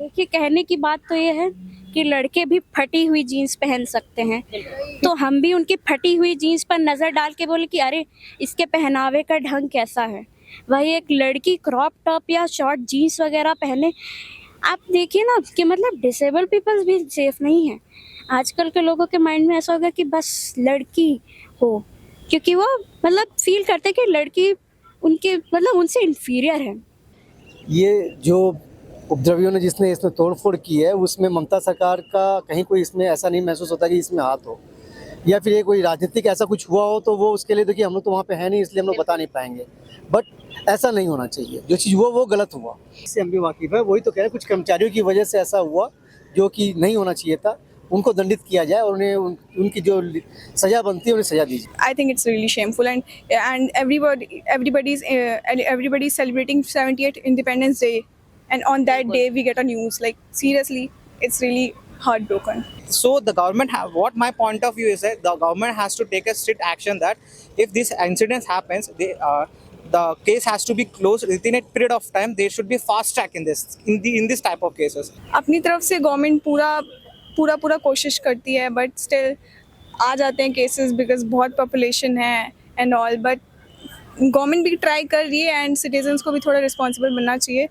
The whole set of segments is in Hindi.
देखिए, कहने की बात तो ये है कि लड़के भी फटी हुई जीन्स पहन सकते हैं, तो हम भी उनकी फटी हुई जीन्स पर नज़र डाल के बोले कि अरे इसके पहनावे का ढंग कैसा है। वही एक लड़की क्रॉप टॉप या शॉर्ट जीन्स वगैरह पहने, आप देखिए ना कि मतलब डिसेबल पीपल्स भी सेफ नहीं है। आजकल के लोगों के माइंड में ऐसा हो गया कि बस लड़की हो, क्योंकि वो मतलब फील करते हैं कि लड़की उनके मतलब उनसे इन्फीरियर है। ये जो उपद्रवियों ने जिसने इसमें तोड़फोड़ की है उसमें ममता सरकार का कहीं कोई इसमें ऐसा नहीं महसूस होता कि इसमें हाथ हो, या फिर ये कोई राजनीतिक ऐसा कुछ हुआ हो तो वो उसके लिए देखिए हम लोग तो वहाँ पे है नहीं इसलिए हम लोग बता नहीं पाएंगे, बट ऐसा नहीं होना चाहिए। जो चीज़ हुआ वो गलत हुआ, इससे हम भी वाकिफ है। वही तो कह रहे हैं कुछ कर्मचारियों की वजह से ऐसा हुआ जो कि नहीं होना चाहिए था, उनको दंडित किया जाए और उन्हें उनकी जो सज़ा बनती है उन्हें सज़ा दी जाए। I think it's really shameful, and everybody's celebrating 78th Independence Day, and on that day we get a news like seriously, it's really heartbroken. So the government what my point of view is that the government has to take a strict action that if this incident happens, the case has to be closed within a period of time. There should be fast track in this type of cases. अपनी तरफ से गवर्नमेंट पूरा कोशिश करती है, बट स्टिल आ जाते हैं केसेस बिकॉज बहुत पॉपुलेशन है एंड ऑल, बट गवर्नमेंट भी ट्राई कर रही है एंड सिटीजन्स को भी थोड़ा रिस्पॉन्सिबल बनना चाहिए,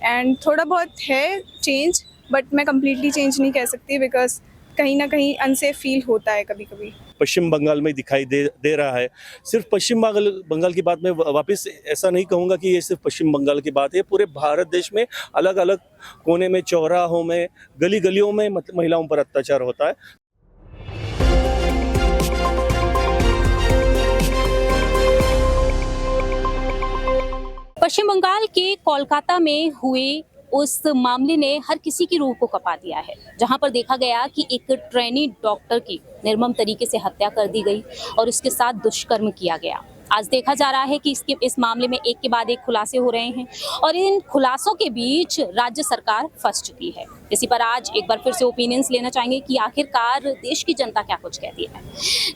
एंड थोड़ा बहुत है चेंज, बट मैं कम्प्लीटली चेंज नहीं कह सकती बिकॉज कहीं ना कहीं अनसेफ फील होता है कभी कभी। पश्चिम बंगाल में दिखाई दे रहा है। सिर्फ पश्चिम बंगाल की बात में वापस ऐसा नहीं कहूँगा कि ये सिर्फ पश्चिम बंगाल की बात है, पूरे भारत देश में अलग अलग कोने में, चौराहों में, गली गलियों में महिलाओं पर अत्याचार होता है। पश्चिम बंगाल के कोलकाता में हुए उस मामले ने हर किसी की रूह को कपा दिया है, जहां पर देखा गया कि एक ट्रेनी डॉक्टर की निर्मम तरीके से हत्या कर दी गई और उसके साथ दुष्कर्म किया गया। आज देखा जा रहा है कि इस मामले में एक के बाद एक खुलासे हो रहे हैं और इन खुलासों के बीच राज्य सरकार फंस चुकी है। इसी पर आज एक बार फिर से ओपिनियंस लेना चाहेंगे कि आखिरकार देश की जनता क्या कुछ कहती है।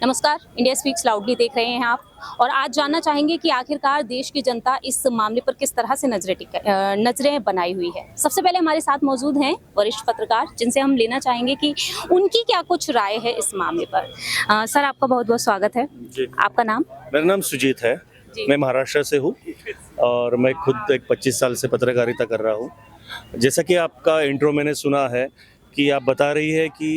नमस्कार, इंडिया स्पीक्स लाउडली देख रहे हैं आप, और आज जानना चाहेंगे कि आखिरकार देश की जनता इस मामले पर किस तरह से नजरें बनाई हुई है। सबसे पहले हमारे साथ मौजूद हैं वरिष्ठ पत्रकार, जिनसे हम लेना चाहेंगे कि उनकी क्या कुछ राय है इस मामले पर। सर, आपका बहुत बहुत स्वागत है। आपका नाम? मेरा नाम सुजीत है, मैं महाराष्ट्र से हूँ और मैं खुद एक 25 साल से पत्रकारिता कर रहा हूँ। जैसा कि आपका इंट्रो मैंने सुना है कि आप बता रही है कि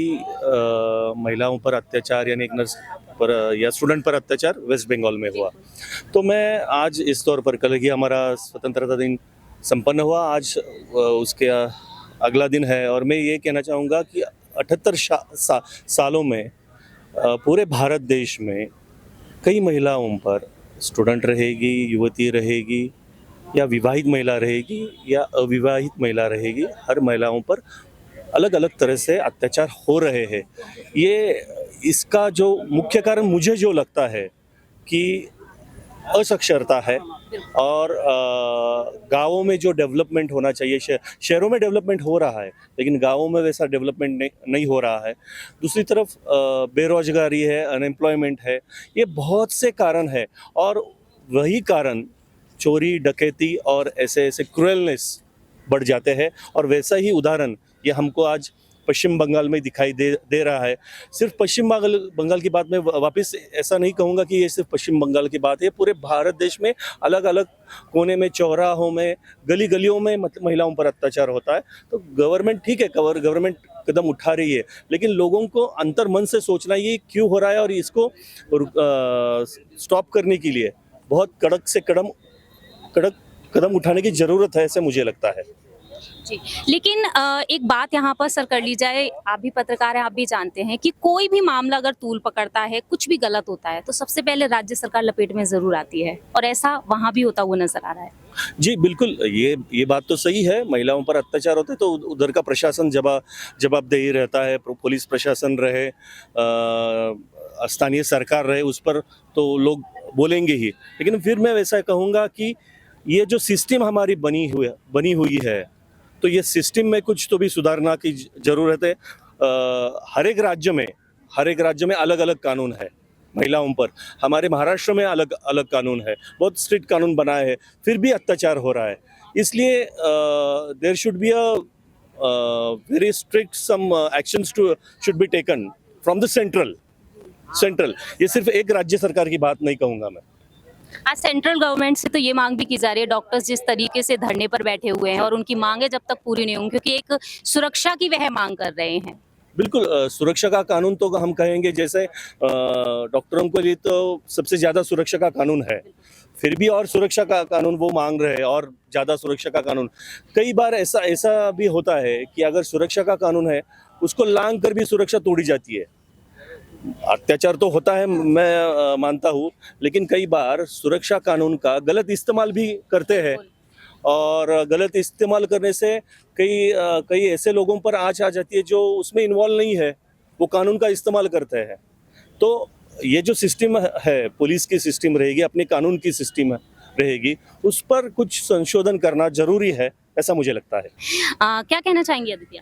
महिलाओं पर अत्याचार यानी एक नर्स पर या स्टूडेंट पर अत्याचार वेस्ट बंगाल में हुआ, तो मैं आज इस तौर पर, कल ही हमारा स्वतंत्रता दिन संपन्न हुआ, आज उसके अगला दिन है और मैं ये कहना चाहूँगा कि 78 सालों में पूरे भारत देश में कई महिलाओं पर, स्टूडेंट रहेगी, युवती रहेगी या विवाहित महिला रहेगी या अविवाहित महिला रहेगी, हर महिलाओं पर अलग अलग तरह से अत्याचार हो रहे हैं। इसका जो मुख्य कारण मुझे जो लगता है कि असाक्षरता है और गांवों में जो डेवलपमेंट होना चाहिए, शहरों में डेवलपमेंट हो रहा है लेकिन गांवों में वैसा डेवलपमेंट नहीं हो रहा है। दूसरी तरफ बेरोजगारी है, अनएम्प्लॉयमेंट है, ये बहुत से कारण है और वही कारण चोरी, डकैती और ऐसे क्रूएलनेस बढ़ जाते हैं और वैसा ही उदाहरण ये हमको आज पश्चिम बंगाल में दिखाई दे रहा है। सिर्फ पश्चिम बंगाल की बात में वापस ऐसा नहीं कहूँगा कि ये सिर्फ पश्चिम बंगाल की बात है, पूरे भारत देश में अलग अलग कोने में, चौराहों में, गली गलियों में महिलाओं पर अत्याचार होता है। तो गवर्नमेंट ठीक है, गवर्नमेंट कदम उठा रही है, लेकिन लोगों को अंतर मन से सोचना ये क्यों हो रहा है और इसको स्टॉप करने के लिए बहुत कड़क कदम उठाने की ज़रूरत है, ऐसे मुझे लगता है जी। लेकिन एक बात यहाँ पर सर कर ली जाए, आप भी पत्रकार हैं, आप भी जानते हैं कि कोई भी मामला अगर तूल पकड़ता है, कुछ भी गलत होता है तो सबसे पहले राज्य सरकार लपेट में जरूर आती है और ऐसा वहाँ भी होता हुआ नजर आ रहा है। जी बिल्कुल, ये बात तो सही है। महिलाओं पर अत्याचार होते तो उधर का प्रशासन जवाबदेही रहता है, पुलिस प्रशासन रहे, स्थानीय सरकार रहे, उस पर तो लोग बोलेंगे ही। लेकिन फिर मैं वैसा कहूँगा कि ये जो सिस्टम हमारी बनी हुई है तो ये सिस्टम में कुछ तो भी सुधारना की ज़रूरत है। हर एक राज्य में अलग अलग कानून है महिलाओं पर। हमारे महाराष्ट्र में अलग अलग कानून है, बहुत स्ट्रिक्ट कानून बनाए हैं, फिर भी अत्याचार हो रहा है। इसलिए there should be a very strict some actions to should be taken from the central. ये सिर्फ एक राज्य सरकार की बात नहीं कहूँगा मैं। आज सेंट्रल गवर्नमेंट से तो ये मांग भी की जा रही है, डॉक्टर्स जिस तरीके से धरने पर बैठे हुए हैं और उनकी मांगे जब तक पूरी नहीं होंगी, क्योंकि एक सुरक्षा की वह मांग कर रहे हैं। बिल्कुल सुरक्षा का कानून तो हम कहेंगे जैसे डॉक्टरों के लिए तो सबसे ज़्यादा सुरक्षा का कानून है, फिर भी और सुरक्षा का कानून वो मांग रहे हैं और ज़्यादा सुरक्षा का कानून। कई बार ऐसा भी होता है कि अगर सुरक्षा का कानून है उसको लांघ कर भी सुरक्षा तोड़ी जाती है। अत्याचार तो होता है, मैं मानता हूँ, लेकिन कई बार सुरक्षा कानून का गलत इस्तेमाल भी करते हैं और गलत इस्तेमाल करने से कई ऐसे लोगों पर आँच आ जाती है जो उसमें इन्वॉल्व नहीं है, वो कानून का इस्तेमाल करते हैं। तो ये जो सिस्टम है, पुलिस की सिस्टम रहेगी, अपने कानून की सिस्टम रहेगी, उस पर कुछ संशोधन करना जरूरी है, ऐसा मुझे लगता है। क्या कहना चाहेंगे आदित्य?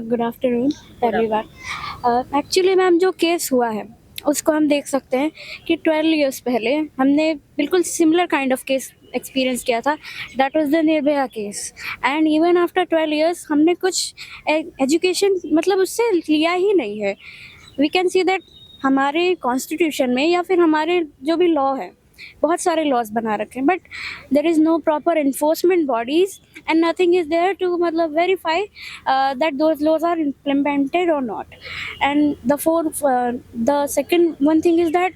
गुड आफ्टरनून पहली बार। एक्चुअली मैम जो केस हुआ है उसको हम देख सकते हैं कि 12 इयर्स पहले हमने बिल्कुल similar kind of case experience किया था, that was the Nirbhaya case. And even after 12 years हमने कुछ एजुकेशन मतलब उससे लिया ही नहीं है। वी कैन सी दैट हमारे कॉन्स्टिट्यूशन में या फिर हमारे जो भी लॉ है, बहुत सारे लॉज बना रखे हैं, but there is no proper enforcement bodies and nothing is there to मतलब verify that those laws are implemented और not. And the second one thing is that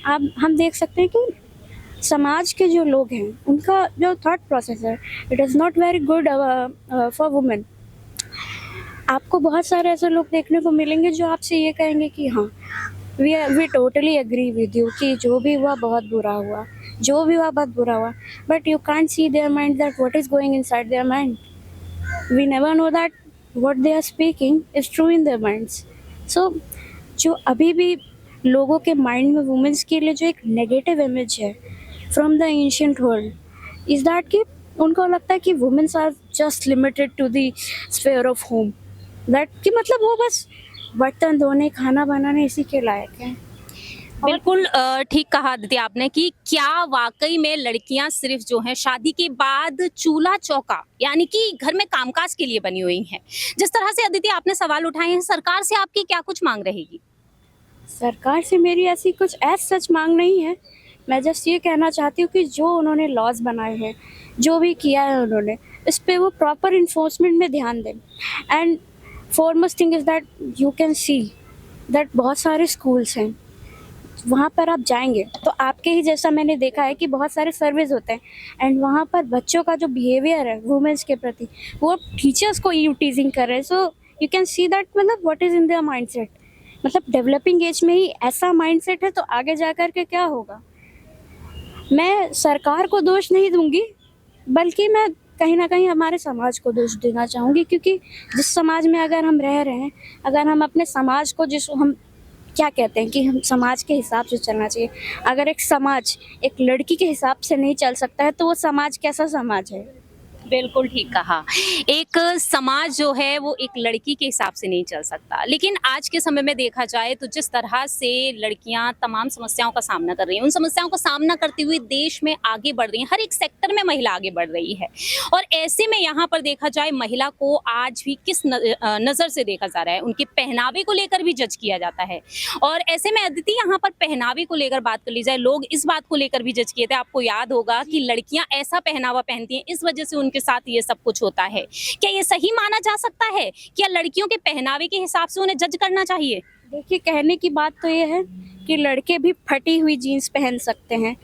अब हम देख सकते हैं कि समाज के जो लोग हैं उनका जो थॉट प्रोसेस है, it is not very good for women. आपको बहुत सारे ऐसे लोग देखने को मिलेंगे जो आपसे ये कहेंगे कि हाँ we totally agree with you कि जो भी हुआ बहुत बुरा हुआ, जो भी हुआ बहुत बुरा हुआ, but you can't see their mind that what is going inside their mind. We never know that what they are speaking is true in their minds. So जो अभी भी लोगों के माइंड में वुमेन्स के लिए जो एक नेगेटिव इमेज है from the ancient world is that कि उनको लगता है कि womens are just limited to the sphere of home, that कि मतलब वो बस बर्तन धोने खाना बनाने इसी के लायक है। बिल्कुल ठीक कहा आदित्य आपने कि क्या वाकई में लड़कियां सिर्फ जो हैं शादी के बाद चूल्हा चौका यानी कि घर में कामकाज के लिए बनी हुई हैं? जिस तरह से आदित्य आपने सवाल उठाए हैं, सरकार से आपकी क्या कुछ मांग रहेगी? सरकार से मेरी ऐसी कुछ सच मांग नहीं है। मैं जस्ट ये कहना चाहती हूँ कि जो उन्होंने लॉज बनाए हैं, जो भी किया है उन्होंने, इस पे वो प्रॉपर इन्फोर्समेंट में ध्यान दें। And foremost thing is that you can see that बहुत सारे स्कूल्स हैं, वहाँ पर आप जाएंगे तो आपके ही जैसा मैंने देखा है कि बहुत सारे सर्वेज होते हैं एंड वहाँ पर बच्चों का जो बिहेवियर है वुमेन्स के प्रति, वो टीचर्स को यू टीजिंग कर रहे हैं। So you can see that मतलब what is in their mindset. मतलब डेवलपिंग एज में ही ऐसा माइंडसेट है तो आगे जा कर के क्या होगा। मैं सरकार को दोष नहीं दूंगी, बल्कि मैं कहीं ना कहीं हमारे समाज को दोष देना चाहूँगी, क्योंकि जिस समाज में अगर हम रह रहे हैं, अगर हम अपने समाज को हम क्या कहते हैं कि हम समाज के हिसाब से चलना चाहिए, अगर एक समाज एक लड़की के हिसाब से नहीं चल सकता है तो वो समाज कैसा समाज है। बिल्कुल ठीक कहा। एक समाज जो है वो एक लड़की के हिसाब से नहीं चल सकता, लेकिन आज के समय में देखा जाए तो जिस तरह से लड़कियां तमाम समस्याओं का सामना कर रही हैं, उन समस्याओं का सामना करते हुए देश में आगे बढ़ रही हैं। हर एक सेक्टर में महिला आगे बढ़ रही है और ऐसे में यहाँ पर देखा जाए महिला को आज भी किस नज़र से देखा जा रहा है, उनके पहनावे को लेकर भी जज किया जाता है। और ऐसे में अदिति यहाँ पर पहनावे को लेकर बात कर ली जाए, लोग इस बात को लेकर भी जज किए थे। आपको याद होगा कि लड़कियां ऐसा पहनावा पहनती हैं, इस वजह से उनके साथ ये सब कुछ होता है। क्या ये सही माना जा सकता है? क्या लड़कियों के पहनावे के हिसाब से उन्हें जज करना चाहिए? देखिए, कहने की बात तो ये है कि लड़के भी फटी हुई जीन्स पहन सकते हैं,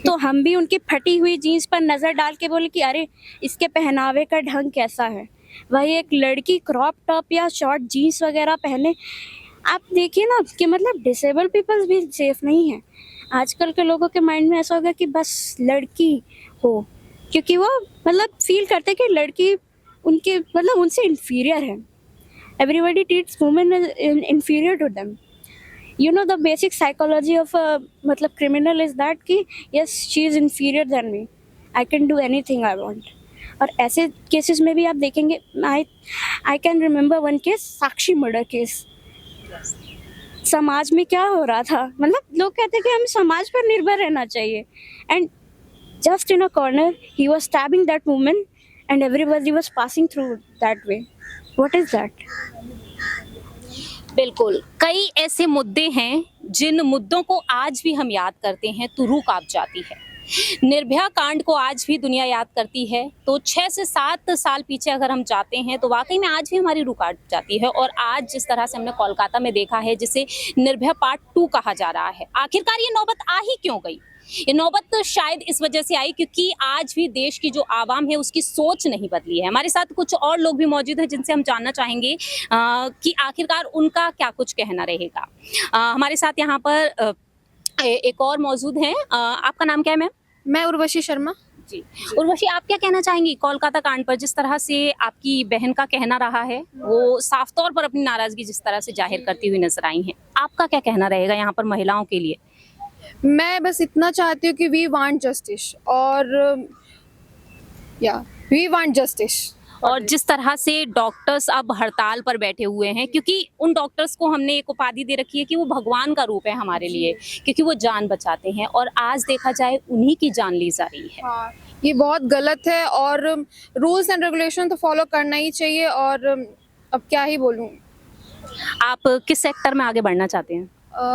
तो हम भी उनकी फटी हुई जीन्स पर नज़र डाल के बोले कि अरे इसके पहनावे का ढंग कैसा है। वही एक लड़की क्रॉप टॉप या शॉर्ट जीन्स वगैरह पहने, आप देखिए ना कि मतलब डिसेबल पीपल्स भी सेफ नहीं है। आजकल के लोगों के माइंड में ऐसा होगा कि बस लड़की हो, क्योंकि वो मतलब फील करते कि लड़की उनके मतलब उनसे इन्फीरियर है। Everybody treats women inferior to them. You know the basic psychology of मतलब क्रिमिनल इज दैट कि yes she is inferior than me, I can do anything I want. और ऐसे केसेस में भी आप देखेंगे, I can remember one case, Sakshi murder case. समाज में क्या हो रहा था, मतलब लोग कहते हैं कि हमें समाज पर निर्भर रहना चाहिए, and just in a corner he was stabbing that woman and everybody was passing through that way. What is that? बिल्कुल, कई ऐसे मुद्दे हैं जिन मुद्दों को आज भी हम याद करते हैं तो रूह कांप जाती है। निर्भया कांड को आज भी दुनिया याद करती है, तो 6 से 7 साल पीछे अगर हम जाते हैं तो वाकई में आज भी हमारी रूह कांप जाती है। और आज जिस तरह से हमने कोलकाता में देखा है, जिसे निर्भया पार्ट 2 कहा जा रहा है, आखिरकार ये नौबत आ ही क्यों गई? ये नौबत तो शायद इस वजह से आई क्योंकि आज भी देश की जो आवाम है उसकी सोच नहीं बदली है। हमारे साथ कुछ और लोग भी मौजूद हैं जिनसे हम जानना चाहेंगे कि आखिरकार उनका क्या कुछ कहना रहेगा। हमारे साथ यहाँ पर एक और मौजूद हैं। आपका नाम क्या है मैम? मैं उर्वशी शर्मा। जी, उर्वशी, आप क्या कहना चाहेंगी कोलकाता कांड पर? जिस तरह से आपकी बहन का कहना रहा है, वो साफ तौर पर अपनी नाराजगी जिस तरह से जाहिर करती हुई नजर आई हैं, आपका क्या कहना रहेगा यहाँ पर महिलाओं के लिए? मैं बस इतना चाहती हूँ कि वी वांट जस्टिस और वी वांट जस्टिस। और जिस तरह से डॉक्टर्स अब हड़ताल पर बैठे हुए हैं, क्योंकि उन डॉक्टर्स को हमने एक उपाधि दे रखी है कि वो भगवान का रूप है हमारे लिए, क्योंकि वो जान बचाते हैं, और आज देखा जाए उन्हीं की जान ली जा रही है। हाँ, ये बहुत गलत है और रूल्स एंड रेगुलेशन तो फॉलो करना ही चाहिए। और अब क्या ही बोलूँ। आप किस सेक्टर में आगे बढ़ना चाहते हैं?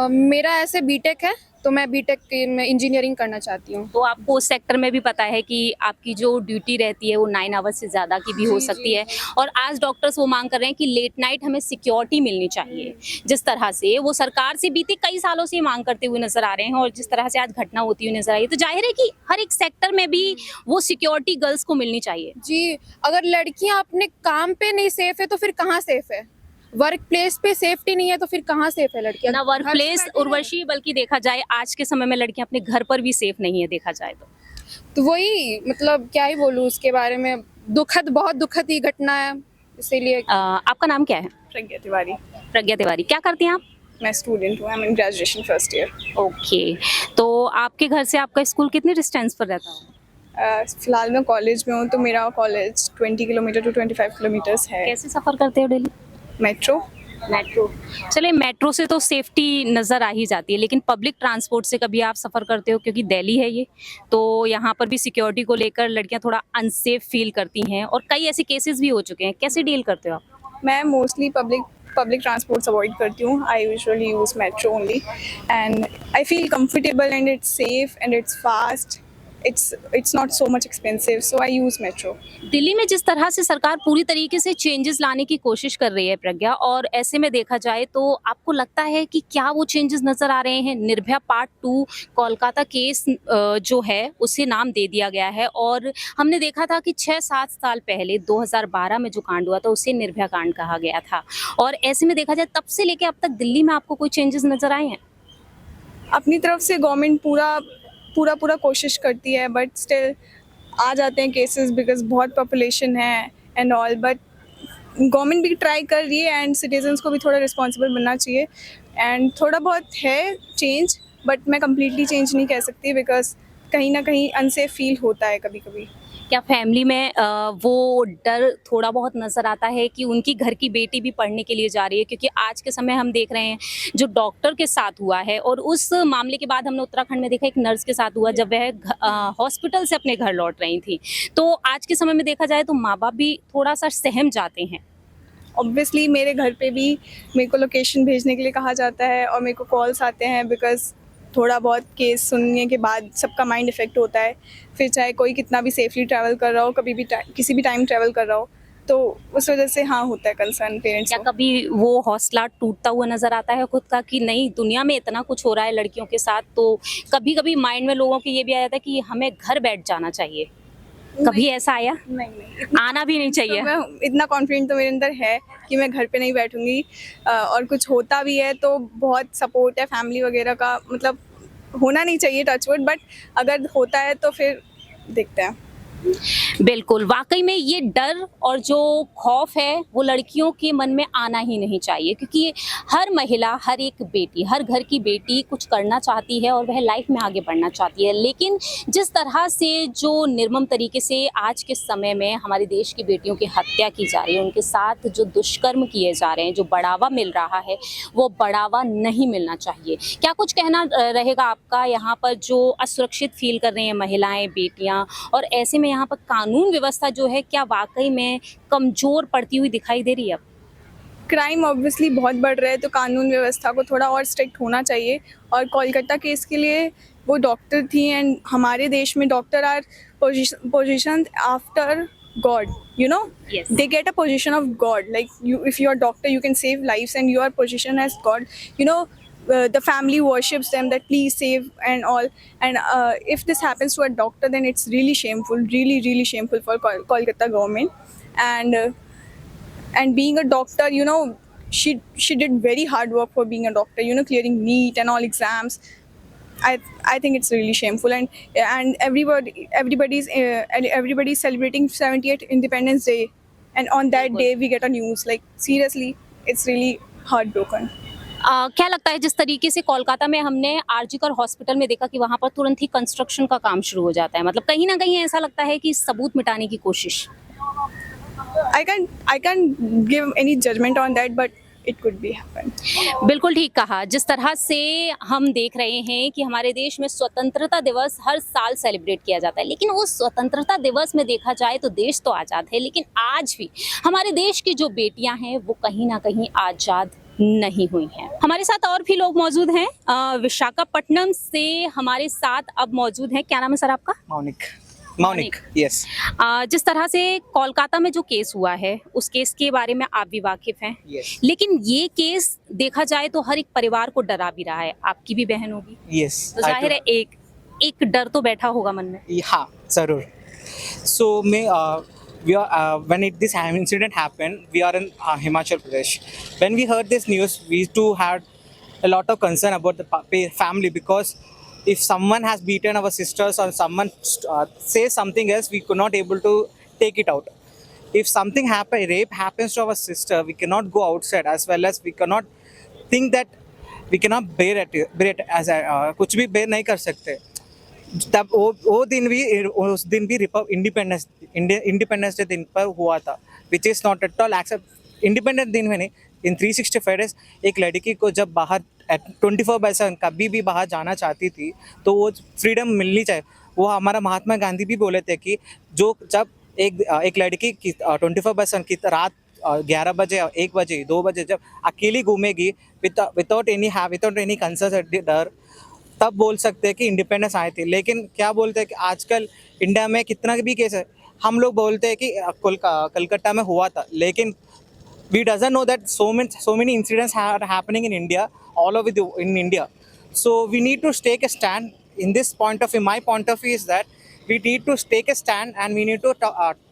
मेरा ऐसे बीटेक है, तो मैं बीटेक में इंजीनियरिंग करना चाहती हूँ। तो आपको उस सेक्टर में भी पता है कि आपकी जो ड्यूटी रहती है वो 9 आवर्स से ज़्यादा की भी हो सकती है, और आज डॉक्टर्स वो मांग कर रहे हैं कि लेट नाइट हमें सिक्योरिटी मिलनी चाहिए। जिस तरह से वो सरकार से बीते कई सालों से ये मांग करते हुए नजर आ रहे हैं, और जिस तरह से आज घटना होती हुई नजर आई है, तो जाहिर है कि हर एक सेक्टर में भी वो सिक्योरिटी गर्ल्स को मिलनी चाहिए। जी, अगर लड़कियाँ अपने काम पे नहीं सेफ है तो फिर कहाँ सेफ है? वर्क प्लेस पे सेफ्टी नहीं है तो फिर कहाँ सेफ है लड़कियाँ? ना वर्क प्लेस उर्वशी, बल्कि देखा जाए आज के समय में लड़कियां अपने घर पर भी सेफ नहीं है देखा जाए तो वही, मतलब क्या ही बोलूँ उसके बारे में। बहुत दुखद ही घटना है, इसीलिए। आपका नाम क्या है? प्रज्ञा तिवारी। प्रज्ञा तिवारी। क्या करती हैं आप? मैं स्टूडेंट हूँ, I am in graduation first year. Okay, तो आपके घर से आपका स्कूल कितनी डिस्टेंस पर रहता है? फिलहाल मैं कॉलेज में हूँ, तो मेरा कॉलेज 20 किलोमीटर टू 25 किलोमीटर्स है। कैसे सफ़र करते हो डेली? मेट्रो। चलिए, मेट्रो से तो सेफ्टी नज़र आ ही जाती है, लेकिन पब्लिक ट्रांसपोर्ट से कभी आप सफ़र करते हो? क्योंकि दिल्ली है ये, तो यहाँ पर भी सिक्योरिटी को लेकर लड़कियाँ थोड़ा अनसेफ फील करती हैं, और कई ऐसे केसेस भी हो चुके हैं। कैसे डील करते हो आप? मैं मोस्टली पब्लिक ट्रांसपोर्ट्स अवॉइड करती हूँ। I usually use metro only and I feel comfortable and it's safe and it's fast. It's not so much expensive, so I use metro. Delhi में जिस तरह से सरकार पूरी तरीके से चेंजेस लाने की कोशिश कर रही है प्रज्ञा, और ऐसे में देखा जाए तो आपको लगता है कि क्या वो चेंजेस नज़र आ रहे हैं? निर्भया पार्ट 2 कोलकाता केस जो है उसे नाम दे दिया गया है, और हमने देखा था कि 6-7 साल पहले 2012 में जो कांड हुआ था उसे निर्भया कांड कहा गया था, और ऐसे में देखा जाए तब से लेकर अब तक दिल्ली में आपको कोई चेंजेस नज़र आए हैं? अपनी तरफ से गवर्नमेंट पूरा कोशिश करती है, बट स्टिल आ जाते हैं केसेस बिकॉज बहुत पॉपुलेशन है एंड ऑल। बट गवर्नमेंट भी ट्राई कर रही है एंड सिटीजन्स को भी थोड़ा रिस्पॉन्सिबल बनना चाहिए, एंड थोड़ा बहुत है चेंज, बट मैं कम्प्लीटली चेंज नहीं कह सकती बिकॉज कहीं ना कहीं अनसेफ फील होता है कभी कभी। क्या फैमिली में वो डर थोड़ा बहुत नज़र आता है कि उनकी घर की बेटी भी पढ़ने के लिए जा रही है? क्योंकि आज के समय हम देख रहे हैं जो डॉक्टर के साथ हुआ है, और उस मामले के बाद हमने उत्तराखंड में देखा एक नर्स के साथ हुआ जब वह हॉस्पिटल से अपने घर लौट रही थी। तो आज के समय में देखा जाए तो माँ बाप भी थोड़ा सा सहम जाते हैं। ऑब्वियसली मेरे घर पे भी मेरे को लोकेशन भेजने के लिए कहा जाता है और मेरे को कॉल्स आते हैं बिकॉज थोड़ा बहुत केस सुनने के बाद सबका माइंड इफेक्ट होता है। फिर चाहे कोई कितना भी सेफली ट्रैवल कर रहा हो, कभी भी किसी भी टाइम ट्रैवल कर रहा हो, तो उस वजह से हाँ होता है कंसर्न पेरेंट्स क्या को। कभी वो हौसला टूटता हुआ नज़र आता है खुद का कि नहीं, दुनिया में इतना कुछ हो रहा है लड़कियों के साथ, तो कभी कभी माइंड में लोगों के ये भी आ जाता है कि हमें घर बैठ जाना चाहिए? कभी ऐसा आया? नहीं, आना भी नहीं चाहिए। तो मैं इतना कॉन्फिडेंट तो मेरे अंदर है कि मैं घर पे नहीं बैठूंगी, और कुछ होता भी है तो बहुत सपोर्ट है फैमिली वगैरह का। मतलब होना नहीं चाहिए टचवुड, बट अगर होता है तो फिर देखते हैं। बिल्कुल, वाकई में ये डर और जो खौफ है वो लड़कियों के मन में आना ही नहीं चाहिए, क्योंकि हर महिला, हर एक बेटी, हर घर की बेटी कुछ करना चाहती है और वह लाइफ में आगे बढ़ना चाहती है। लेकिन जिस तरह से जो निर्मम तरीके से आज के समय में हमारे देश की बेटियों की हत्या की जा रही है, उनके साथ जो दुष्कर्म किए जा रहे हैं, जो बढ़ावा मिल रहा है, वो बढ़ावा नहीं मिलना चाहिए। क्या कुछ कहना रहेगा आपका यहाँ पर जो असुरक्षित फील कर रही हैं महिलाएं, बेटियाँ, और ऐसे में यहाँ पर कानून व्यवस्था जो है क्या वाकई में कमजोर पड़ती हुई दिखाई दे रही है अब? क्राइम ऑब्वियसली बहुत बढ़ रहा है, तो कानून व्यवस्था को थोड़ा और स्ट्रिक्ट होना चाहिए। और कोलकाता केस के लिए वो डॉक्टर थी, एंड हमारे देश में doctor R position after God, you know. Yes. They get a position of God, like you, if you're a doctor you can save lives and you are positioned as God, you know. The family worships them that please save and all, and if this happens to a doctor then it's really shameful, really shameful for Kolkata government. And being a doctor, you know, she did very hard work for being a doctor, you know, clearing NEET and all exams. I think it's really shameful, and everybody's celebrating 70th Independence Day, and on that day we get a news, like seriously it's really heartbroken. क्या लगता है जिस तरीके से कोलकाता में हमने आरजीकर हॉस्पिटल में देखा कि वहां पर तुरंत ही कंस्ट्रक्शन का काम शुरू हो जाता है, मतलब कहीं ना कहीं ऐसा लगता है कि सबूत मिटाने की कोशिश? I can't give any judgment on that, but it could be happen. बिल्कुल ठीक कहा। जिस तरह से हम देख रहे हैं कि हमारे देश में स्वतंत्रता दिवस हर साल सेलिब्रेट किया जाता है, लेकिन उस स्वतंत्रता दिवस में देखा जाए तो देश तो आज़ाद है, लेकिन आज भी हमारे देश की जो बेटियां हैं वो कहीं ना कहीं आज़ाद नहीं हुई हैं। हमारे साथ और भी लोग मौजूद हैं। विशाखापट्टनम से हमारे साथ अब मौजूद हैं, क्या नाम है सर आपका? Maunik, yes. जिस तरह से कोलकाता में जो केस हुआ है उस केस के बारे में आप भी वाकिफ हैं। Yes. लेकिन ये केस देखा जाए तो हर एक परिवार को डरा भी रहा है, आपकी भी बहन होगी। Yes. तो जाहिर है एक डर तो बैठा होगा मन में। हाँ, जरूर। So this incident happened, we are in Himachal Pradesh. When we heard this news, we too had a lot of concern about the family, because if someone has beaten our sisters or someone says something else, we could not able to take it out. If something rape happens to our sister, we cannot go outside, as well as we cannot think that we cannot bear it as कुछ भी bear नहीं कर सकते। तब वो दिन भी उस दिन भी इंडिपेंडेंस डे दिन पर हुआ था, which is not at all except. Independence दिन में नहीं, इन 365 डेज एक लड़की को जब बाहर 24/7 कभी भी बाहर जाना चाहती थी तो वो फ्रीडम मिलनी चाहिए। वो हमारा महात्मा गांधी भी बोले थे कि जब एक लड़की की 24/7 की रात 11 बजे 1 बजे 2 बजे जब अकेली घूमेगी विदाउट एनी कंसर्न डर, तब बोल सकते हैं कि इंडिपेंडेंस आए थे। लेकिन क्या बोलते हैं कि आजकल इंडिया में कितना भी केस है, हम लोग बोलते हैं कि कलकत्ता में हुआ था, लेकिन we doesn't know that so many incidents are happening in India, all over in India. So we need to take a stand in this point of view. My point of view is that we need to take a stand, and we need to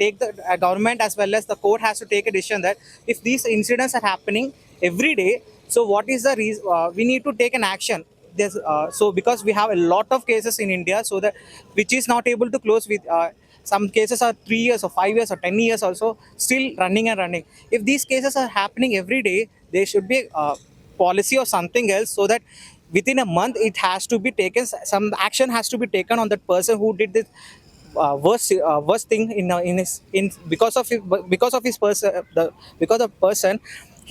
take the government as well as the court has to take a decision that if these incidents are happening every day, so what is the reason? We need to take an action. So because we have a lot of cases in India, so that which is not able to close with some cases are 3 years or 5 years or 10 years also still running and running. If these cases are happening every day, there should be a policy or something else, so that within a month it has to be taken, some action has to be taken on that person who did this worst thing because of his person,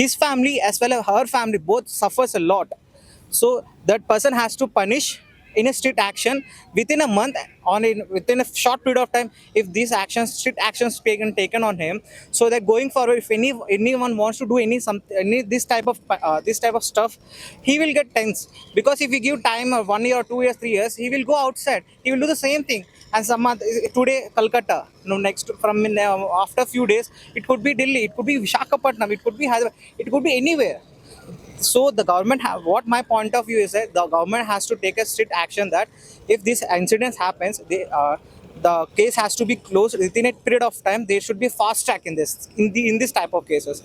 his family as well as her family both suffers a lot. So that person has to punish in a strict action within a month, within a short period of time. If these strict actions taken on him, so that going forward, if anyone wants to do this type of stuff, he will get tense, because if we give time of 1 year, 2 years, 3 years, he will go outside, he will do the same thing. And today Kolkata, after a few days, it could be Delhi, it could be Visakhapatnam, it could be Hyderabad, it could be anywhere. So the government, what my point of view is that the government has to take a strict action that if this incident happens, the case has to be closed within a period of time. There should be fast track in this type of cases.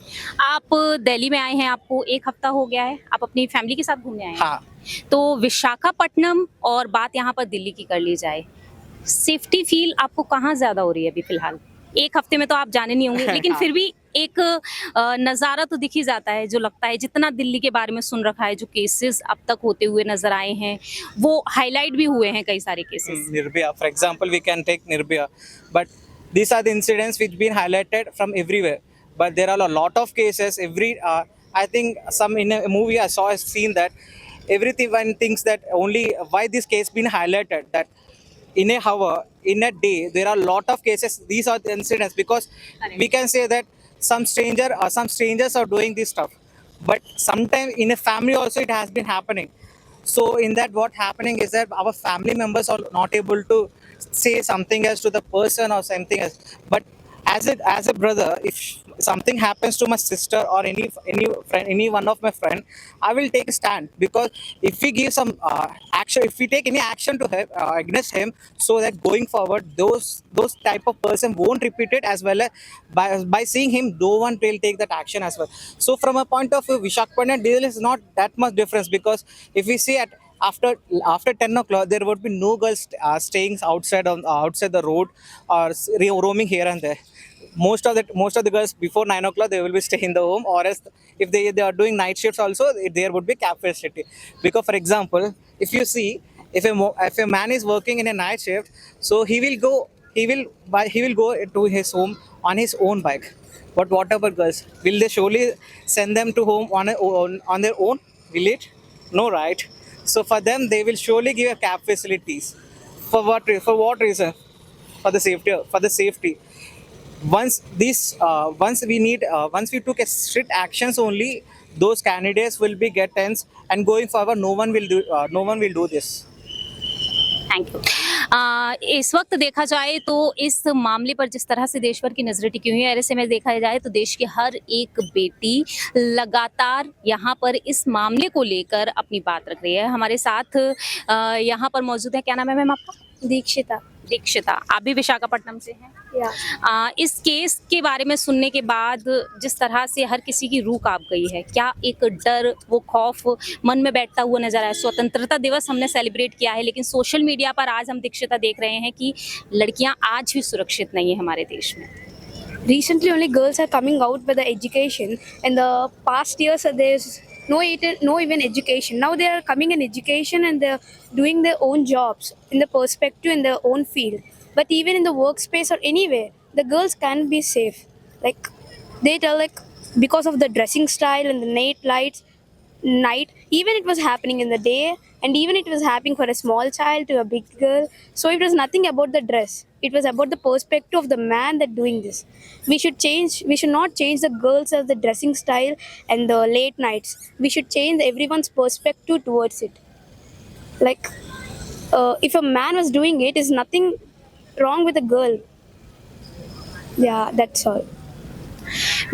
आप दिल्ली में आए हैं, आपको 1 हफ्ता हो गया है, आप अपनी फैमिली के साथ घूमने आए हैं। हाँ। तो विशाखापट्टनम और बात यहाँ पर दिल्ली की कर ली जाए, सेफ्टी फील आपको कहाँ ज्यादा हो रही है अभी फिलहाल? 1 हफ्ते में तो आप जाने नहीं होंगे, लेकिन फिर भी एक नज़ारा तो दिख ही जाता है, जो लगता है जितना दिल्ली के बारे में सुन रखा है, जो केसेस अब तक होते हुए नजर आए हैं, वो हाईलाइट भी हुए हैं कई सारे cases. Nirbhaya, for example, we can take Nirbhaya, but these are the incidents which been highlighted from everywhere. But there are a lot of cases. I think some in a movie I saw a scene that everyone thinks that only why this case been highlighted, that in a hour, in a day, there are a lot of cases. These are the incidents because we can say that some strangers are doing this stuff, but sometimes in a family also it has been happening. So in that, what happening is that our family members are not able to say something else to the person or something else. But as a brother, if something happens to my sister or any friend, any one of my friend, I will take a stand, because if we give some action, if we take any action to him, against him, so that going forward those type of person won't repeat it, as well as by seeing him, no one will take that action as well. So from a point of view, Visakhapatnam, there is not that much difference, because if we see at after 10 o'clock, there would be no girls staying outside the road or roaming here and there. Most of the girls before 9 o'clock, they will be staying in the home, or else if they are doing night shifts also, there would be cab facility. Because for example, if you see, if a man is working in a night shift, so he will go to his home on his own bike. But whatever girls, will they surely send them to home on their own? Will it? No, right? So for them, they will surely give a cab facilities. For what reason? For the safety. Once we took a strict actions, only those candidates will be get tense, and going forward, no one will do this. Thank you. इस वक्त देखा जाए तो इस मामले पर जिस तरह से देश भर की नजरें टिकी हुई है, ऐसे में देखा जाए तो देश की हर एक बेटी लगातार यहाँ पर इस मामले को लेकर अपनी बात रख रही है। हमारे साथ यहाँ पर मौजूद है, क्या नाम है मैम आपका? दीक्षिता, आप भी विशाखापट्टनम से हैं? इस केस के बारे में सुनने के बाद जिस तरह से हर किसी की रूह कांप गई है, क्या एक डर, वो खौफ मन में बैठता हुआ नजर आया? स्वतंत्रता दिवस हमने सेलिब्रेट किया है, लेकिन सोशल मीडिया पर आज हम दीक्षिता देख रहे हैं कि लड़कियां आज भी सुरक्षित नहीं है हमारे देश में। Recently only girls are coming out with the education. In the past years there's no even education. Now they are coming in education and they're doing their own jobs in the perspective in their own field. But even in the workspace or anywhere, the girls can't be safe. Like they tell, like because of the dressing style and the night, even it was happening in the day, and even it was happening for a small child to a big girl. So it was nothing about the dress. It was about the perspective of the man that doing this. We should not change the girls as the dressing style and the late nights. We should change everyone's perspective towards it. Like if a man was doing it, is nothing wrong with a girl. Yeah, that's all.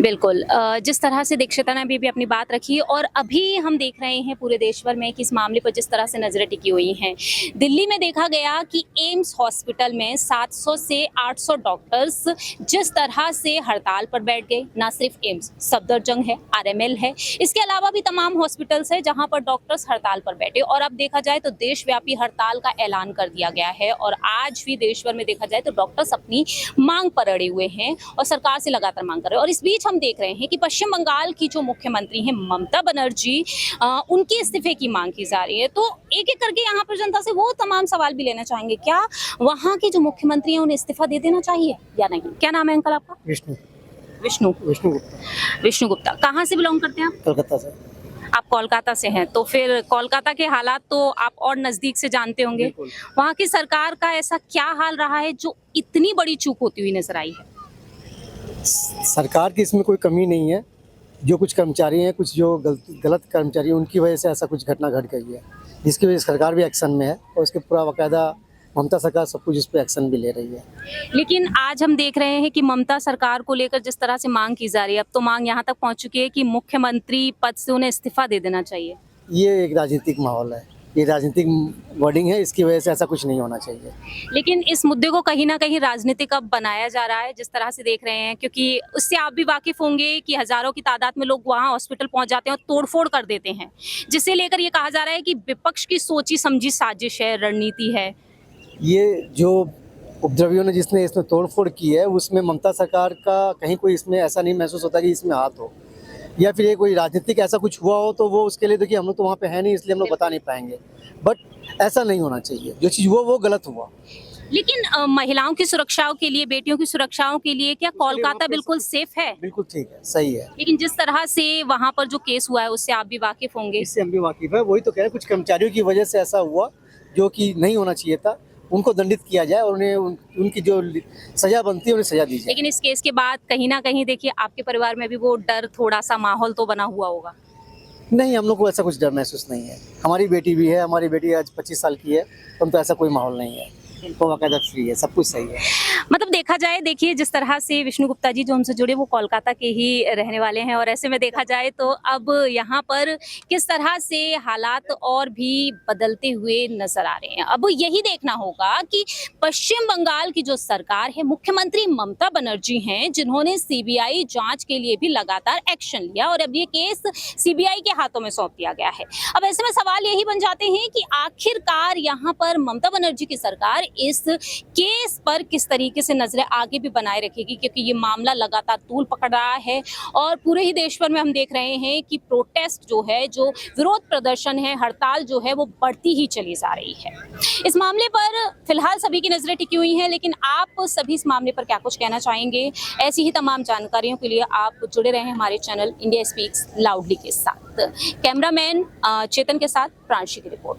बिल्कुल, जिस तरह से दीक्षिता ने भी अपनी बात रखी, और अभी हम देख रहे हैं पूरे देश भर में कि इस मामले पर जिस तरह से नजरें टिकी हुई हैं। दिल्ली में देखा गया कि एम्स हॉस्पिटल में 700 से 800 डॉक्टर्स जिस तरह से हड़ताल पर बैठ गए। ना सिर्फ एम्स, सफदरजंग है, आरएमएल है, इसके अलावा भी तमाम हॉस्पिटल्स है जहां पर डॉक्टर्स हड़ताल पर बैठे। और अब देखा जाए तो देशव्यापी हड़ताल का ऐलान कर दिया गया है, और आज भी देश भर में देखा जाए तो डॉक्टर्स अपनी मांग पर अड़े हुए हैं और सरकार से लगातार मांग कर रहे हैं। और इस बीच हम देख रहे हैं कि पश्चिम बंगाल की जो मुख्यमंत्री हैं ममता बनर्जी, उनके इस्तीफे की मांग की जा रही है। तो एक एक करके यहाँ पर जनता से वो तमाम सवाल भी लेना चाहेंगे, क्या वहाँ के जो मुख्यमंत्री हैं उन्हें इस्तीफा दे देना चाहिए या नहीं? क्या नाम है अंकल आपका? विष्णु गुप्ता। कहाँ से बिलोंग करते हैं आप? कोलकाता से। आप कोलकाता से हैं, तो फिर कोलकाता के हालात तो आप और नजदीक से जानते होंगे। वहाँ की सरकार का ऐसा क्या हाल रहा है जो इतनी बड़ी चूक होती हुई नजर आई है? सरकार की इसमें कोई कमी नहीं है। जो कुछ कर्मचारी हैं, कुछ जो गलत कर्मचारी हैं, उनकी वजह से ऐसा कुछ घटना घट गई है, जिसकी वजह से सरकार भी एक्शन में है, और उसके पूरा बाकायदा ममता सरकार सब कुछ इस पर एक्शन भी ले रही है। लेकिन आज हम देख रहे हैं कि ममता सरकार को लेकर जिस तरह से मांग की जा रही है, अब तो मांग यहाँ तक पहुँच चुकी है कि मुख्यमंत्री पद से उन्हें इस्तीफा दे देना चाहिए। ये एक राजनीतिक माहौल है, ये राजनीतिक वर्डिंग है, इसकी वजह से ऐसा कुछ नहीं होना चाहिए। लेकिन इस मुद्दे को कहीं ना कहीं राजनीतिक अब बनाया जा रहा है, जिस तरह से देख रहे हैं, क्योंकि उससे आप भी वाकिफ होंगे कि हजारों की तादाद में लोग वहां हॉस्पिटल पहुंच जाते हैं और तोड़फोड़ कर देते हैं, जिसे लेकर ये कहा जा रहा है कि विपक्ष की सोची समझी साजिश है, रणनीति है। ये जो उपद्रवियों ने जिसने इसमें तोड़फोड़ की है, उसमें ममता सरकार का कहीं कोई इसमें ऐसा नहीं महसूस होता कि इसमें हाथ हो, या फिर ये कोई राजनीतिक ऐसा कुछ हुआ हो, तो वो उसके लिए देखिए हम लोग तो वहाँ पे है नहीं, इसलिए हम लोग बता नहीं पाएंगे। बट ऐसा नहीं होना चाहिए, जो चीज़ हुआ वो गलत हुआ। लेकिन महिलाओं की सुरक्षाओं के लिए, बेटियों की सुरक्षाओं के लिए क्या कोलकाता बिल्कुल सेफ है? बिल्कुल ठीक है, सही है। लेकिन जिस तरह से वहाँ पर जो केस हुआ है उससे आप भी वाकिफ होंगे। इससे हम भी वाकिफ है, वही तो कह रहे हैं, कुछ कर्मचारियों की वजह से ऐसा हुआ जो कि नहीं होना चाहिए था, उनको दंडित किया जाए और उन्हें उनकी जो सजा बनती है उन्हें सजा दी जाए। लेकिन इस केस के बाद कहीं ना कहीं देखिए आपके परिवार में भी वो डर, थोड़ा सा माहौल तो बना हुआ होगा। नहीं, हम लोग को ऐसा कुछ डर महसूस नहीं है। हमारी बेटी भी है, हमारी बेटी आज 25 साल की है, तो ऐसा कोई माहौल नहीं है, वो बाकायदा फ्री है, सब कुछ सही है। मतलब देखा जाए, देखिए जिस तरह से विष्णु गुप्ता जी जो हमसे जुड़े वो कोलकाता के ही रहने वाले हैं, और ऐसे में देखा जाए तो अब यहाँ पर किस तरह से हालात और भी बदलते हुए नजर आ रहे हैं। अब यही देखना होगा कि पश्चिम बंगाल की जो सरकार है, मुख्यमंत्री ममता बनर्जी हैं, जिन्होंने सीबीआई जांच के लिए भी लगातार एक्शन लिया और अब ये केस सीबीआई के हाथों में सौंप दिया गया है। अब ऐसे में सवाल यही बन जाते हैं कि आखिरकार यहाँ पर ममता बनर्जी की सरकार इस केस पर किस तरीके से नजरें आगे भी बनाए रखेगी, क्योंकि ये मामला लगातार तूल पकड़ रहा है और पूरे ही देश भर में हम देख रहे हैं कि प्रोटेस्ट जो है, जो विरोध प्रदर्शन है, हड़ताल जो है वो बढ़ती ही चली जा रही है। इस मामले पर फिलहाल सभी की नजरें टिकी हुई हैं, लेकिन आप सभी इस मामले पर क्या कुछ कहना चाहेंगे? ऐसी ही तमाम जानकारियों के लिए आप जुड़े रहें हमारे चैनल इंडिया स्पीक्स लाउडली के साथ। कैमरामैन चेतन के साथ प्रांशी की रिपोर्ट।